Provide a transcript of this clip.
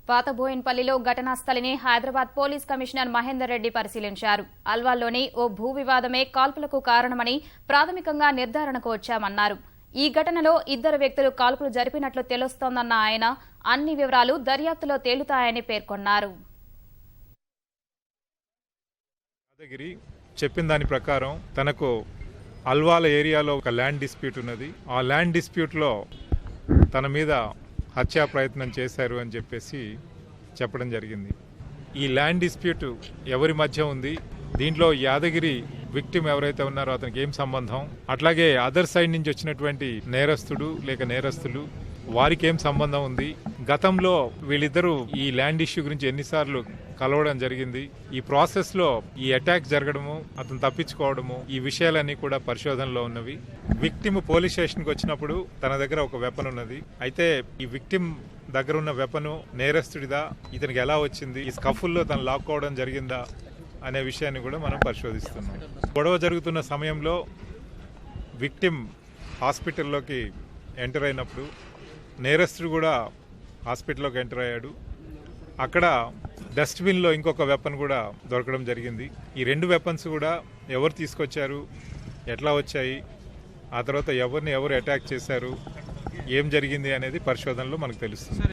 పాత బోయిన్పల్లిలో ఘటనా స్థలిని Hyderabad police commissioner Mahender Reddy పరిశీలించారు. అల్వాల్లోని ఓ భూ వివాదమే కాల్పులకు కారణమని ప్రాథమికంగా నిర్ధారణకు వచ్చామన్నారు. ఈ ఘటనలో ఇద్దరు వ్యక్తులు కాల్పులు జరిపినట్లు తెలుస్తోందన్న ఆయన అన్ని వివరాలు దర్యాప్తులో తేలుతాయని పేర్కొన్నారు. చెప్పిన దాని ప్రకారం తనకు అల్వాల ఏరియాలో ఒక ల్యాండ్ డిస్ప్యూట్ ఉన్నది. ఆ ల్యాండ్ డిస్ప్యూట్లో తన మీద హత్యా ప్రయత్నం చేశారు అని చెప్పేసి చెప్పడం జరిగింది. ఈ ల్యాండ్ డిస్ప్యూట్ ఎవరి మధ్య ఉంది, దీంట్లో యాదగిరి విక్టిమ్ ఎవరైతే ఉన్నారో అతనికి ఏం సంబంధం, అట్లాగే అదర్ సైడ్ నుంచి వచ్చినటువంటి నేరస్తుడు లేక నేరస్తులు వారికి ఏం సంబంధం ఉంది, గతంలో వీళ్ళిద్దరూ ఈ ల్యాండ్ ఇష్యూ గురించి ఎన్నిసార్లు కలవడం జరిగింది, ఈ ప్రాసెస్ లో ఈ అటాక్ జరగడము అతను తప్పించుకోవడము ఈ విషయాలన్నీ కూడా పరిశోధనలో ఉన్నవి. విక్టిమ్ పోలీస్ స్టేషన్కి వచ్చినప్పుడు తన దగ్గర ఒక వెపన్ ఉన్నది. అయితే ఈ విక్టిమ్ దగ్గర ఉన్న వెపన్ నేరస్తుడిదా, ఇతనికి ఎలా వచ్చింది, ఈ స్కఫుల్లో తను లాక్కోవడం జరిగిందా అనే విషయాన్ని కూడా మనం పరిశోధిస్తున్నాం. గొడవ జరుగుతున్న సమయంలో విక్టిమ్ హాస్పిటల్లోకి ఎంటర్ అయినప్పుడు నేరస్తుడు కూడా హాస్పిటల్లోకి ఎంటర్ అయ్యాడు. అక్కడ డస్ట్బిన్లో ఇంకొక వెపన్ కూడా దొరకడం జరిగింది. ఈ రెండు వెపన్స్ కూడా ఎవరు తీసుకొచ్చారు, ఎట్లా వచ్చాయి, ఆ తర్వాత ఎవరిని ఎవరు అటాక్ చేశారు, ఏం జరిగింది అనేది పరిశోధనలో మనకు తెలుస్తుంది.